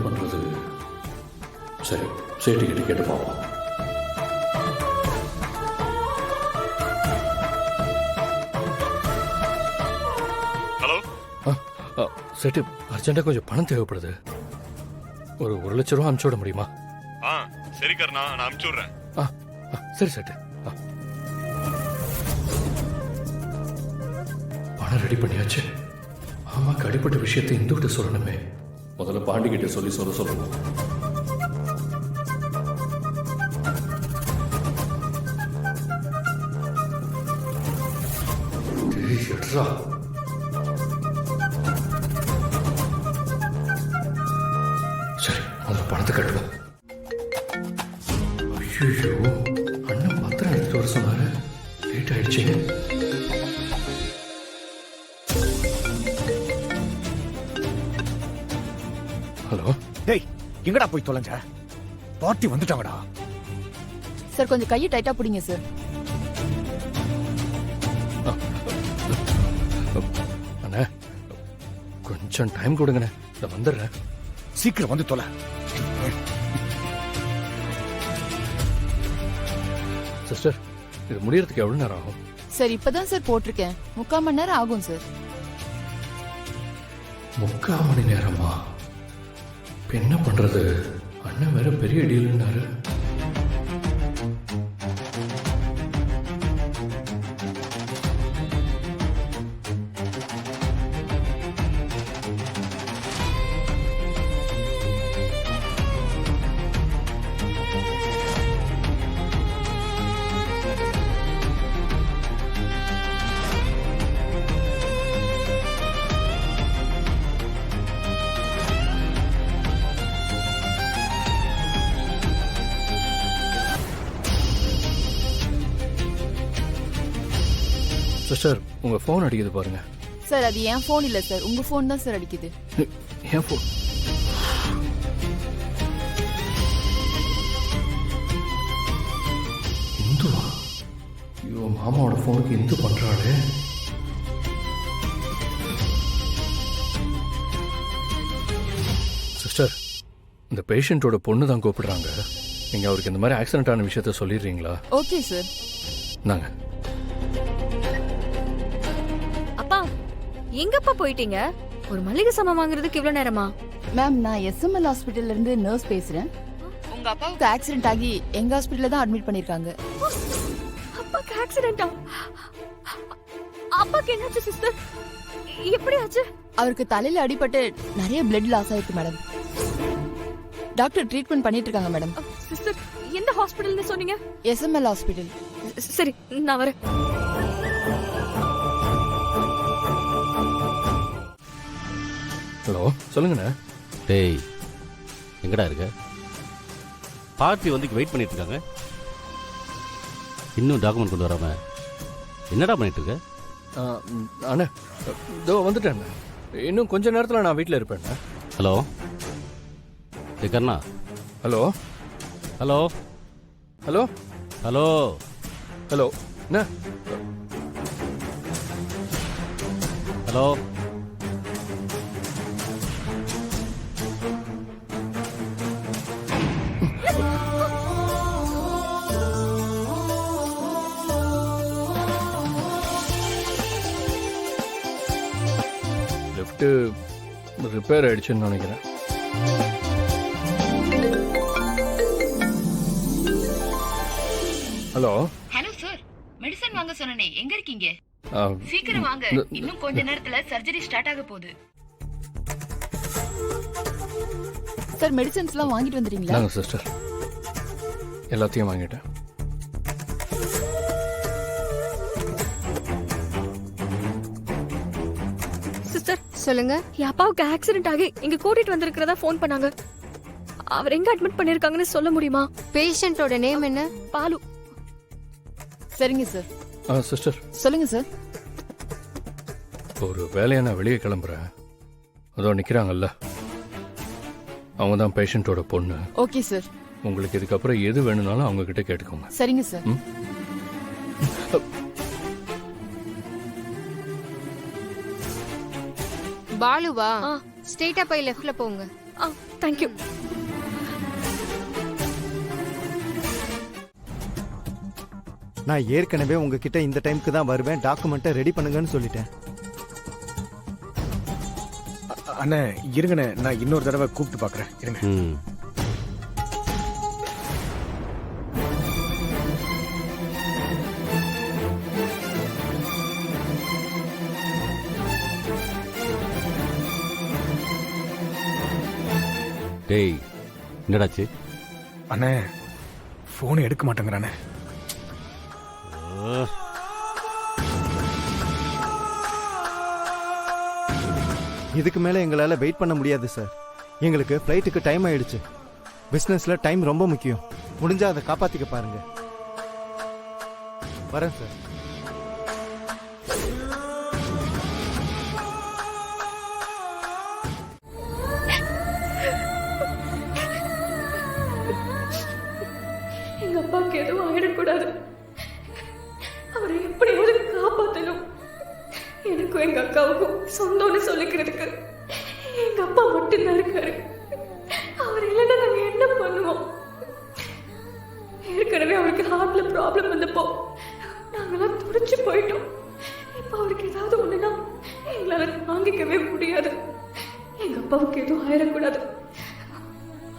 பண்றது? சரி, சேட்டு கிட்ட கேட்டு பார்ப்போம். ஹலோ. சேட்டு, அர்ஜென்ட்டாக கொஞ்சம் பணம் தேவைப்படுது. ஒரு 1,00,000 ரூபா அனுப்பிச்சு விட முடியுமா? சரி கர்ணா, நான் அனுப்பிச்சு விடுறேன். சரி சேட்டு. பணம் ரெடி பண்ணியாச்சு. ஆமா, அடிப்பட்ட விஷயத்தை இந்துகிட்ட சொல்லணுமே. முதல்ல பாண்டி கிட்ட சொல்லி சொல்லணும். எடுறா. சரி, முதல்ல பணத்தை கட்டுவோம். ஐயோ, அண்ணன் பத்திரம் எடுத்து வர சொன்னாரு. லேட் ஆயிடுச்சு. ஹலோ. டேய், எங்கடா போய் தொலைஞ்ச? பார்ட்டி வந்துட்டாங்கடா. சார், கொஞ்சம் கையை டைட்டா பிடிங்க சார். அண்ணா, கொஞ்சம் டைம் கொடுங்கண்ணே, நான் வந்துடுறேன். சீக்கிரம் வந்து தொலை. சிஸ்டர், இது முடியறதுக்கு எவ்வளவு நேரம் ஆகும்? சார், இப்பதான் சார் போட்டிருக்கேன். 3/4 மணி நேரம் ஆகும் சார். 3/4 மணி நேரமா? இப்ப என்ன பண்றது? அண்ணன் வேற பெரிய டீல்னாரு. சிஸ்டர், உங்க போன் அடிக்குது பாருங்க. சார், அது என் போன் இல்ல சார், உங்க போன் தான் சார் அடிக்குது. என் போன்? இந்துவா? ஐயோ, மாமாவோட போனுக்கு இந்து பண்றாளே. சிஸ்டர், இந்த பேஷண்டோட பொண்ணு தான் கூப்பிடுறாங்க. நீங்க அவருக்கு இந்த மாதிரி ஆக்சிடென்ட் ஆன விஷயத்த சொல்லிடுறீங்களா? Okay sir. நாங்க எங்கப்பா போயிட்டீங்க? ஒரு மளிகை சாமான் வாங்குறதுக்கு இவ்வளவு நேரமா? மேம், நான் எஸ்எம்எல் ஹாஸ்பிட்டல்ல இருந்து நர்ஸ் பேசுறேன். உங்க அப்பாவுக்கு ஆக்சிடென்ட் ஆகி எங்க ஹாஸ்பிட்டல்ல தான் அட்மிட் பண்ணிருக்காங்க. அப்பாக்கு ஆக்சிடென்ட்டா? அப்பாக்கு என்னாச்சு சிஸ்டர்? எப்படி ஆச்சு? அவருக்கு தலையில அடிபட்டு நிறைய பிளட் லாஸ் ஆயிருக்கு மேடம். டாக்டர் ட்ரீட்மெண்ட் பண்ணிட்டு இருக்காங்க மேடம். சிஸ்டர், எந்த ஹாஸ்பிடல்னு சொன்னீங்க? SML hospital. சரி, நான் வரேன். ஹலோ, சொல்லுங்கண்ணே. டேய், எங்கடா இருக்க? பார்ட்டி வந்து வெயிட் பண்ணிட்டு இருக்காங்க. இன்னும் டாக்குமெண்ட் கொண்டு வராம என்னடா பண்ணிட்டு இருக்க? அண்ணே, இதோ வந்துட்டேன். இன்னும் கொஞ்ச நேரத்தில் நான் வீட்டில் இருப்பேன். ஹலோ. டேய் Karna. Hello. Hello. Hello. Hello. Hello. என்ன? ஹலோ. லிஃப்ட் ரிப்பேர் ஆயிடுச்சுன்னு நினைக்கிறேன். ஹலோ. ஹலோ சார், மெடிசன் வாங்க சொன்னனே, எங்க இருக்கீங்க? சீக்கிரம் வாங்க, இன்னும் கொஞ்ச நேரத்துல சர்ஜரி ஸ்டார்ட் ஆக போகுது. சார், மெடிசன்ஸ்லாம் வாங்கிட்டு வந்துட்டீங்களா? நாங்க சிஸ்டர் எல்லாத்தையும் வாங்கிட்டேன். சிஸ்டர், சொல்லுங்க. என் அப்பாவுக்கு ஆக்சிடென்ட் ஆகி இங்க கூட்டிட்டு வந்திருக்கிறதா ஃபோன் பண்ணாங்க. அவர் எங்க அட்மிட் பண்ணிருக்காங்கன்னு சொல்ல முடியுமா? பேஷண்டோட நேம் என்ன? பாலு. சரிங்க சார். சிஸ்டர், சொல்லுங்க சார். ஒரு வேலையை நான் வெளியே கிளம்புறேன். அதோ நிக்கிறாங்கல்ல, அவங்க தான் பேஷண்டோட பொண்ணு. Okay sir. உங்களுக்கு இதுக்கப்புறம் எது வேணும்னாலும் அவங்க கிட்ட கேட்டுக்கோங்க. சரிங்க சார். பாலுவா? ஸ்ட்ரெயிட்டா போய் லெஃப்ட்ல போங்க. தேங்க்யூ. நான் ஏற்கனவே உங்ககிட்ட இந்த டைம்க்கு தான் வருவேன், டாக்குமெண்ட்டை ரெடி பண்ணுங்கன்னு சொல்லிட்டேன். அண்ணே இருங்கண்ணே, நான் இன்னொரு தடவை கூப்பிட்டு பார்க்குறேன். இருங்க. ம். டேய் என்னடாச்சு? அண்ணே ஃபோனை எடுக்க மாட்டேங்கிறானே. இதுக்கு மேல எங்களால வெயிட் பண்ண முடியாது சார். எங்களுக்கு ஃப்ளைட்டுக்கு டைம் ஆயிடுச்சு. பிசினஸ்ல டைம் ரொம்ப முக்கியம். முடிஞ்சா அதை காப்பாத்திக்க பாருங்க. வரேன் சார். எங்க அப்பாவுக்கு எதுவும் ஆயிடக்கூடாது. அவரை எப்படியாவது காப்பாத்தணும். எனக்கும் எங்க அக்காவுக்கும் சொந்தம்னு சொல்லிக்கிறதுக்கு எங்க அப்பா மட்டும்தான் இருக்காரு. அவர் இல்லைன்னா நாங்க என்ன பண்ணுவோம்? ஏற்கனவே அவருக்கு ஹார்ட்ல ப்ராப்ளம் வந்தப்போ நாங்கெல்லாம் துடிச்சு போயிட்டோம். இப்ப அவருக்கு ஏதாவது ஒண்ணுன்னா எங்களால வாங்கிக்கவே முடியாது. எங்க அப்பாவுக்கு எதுவும் ஆயிடக்கூடாது.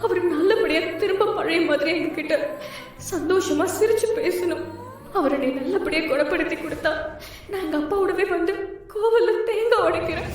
அவரு நல்லபடியா திரும்ப பழைய மாதிரி எங்க கிட்ட சந்தோஷமா சிரிச்சு பேசணும். அவரை நீ நல்லபடியா குணப்படுத்தி கொடுத்தா நான் எங்க அப்பாவோடவே வந்து கோவில்ல தேங்காய் உடைக்கிறேன்.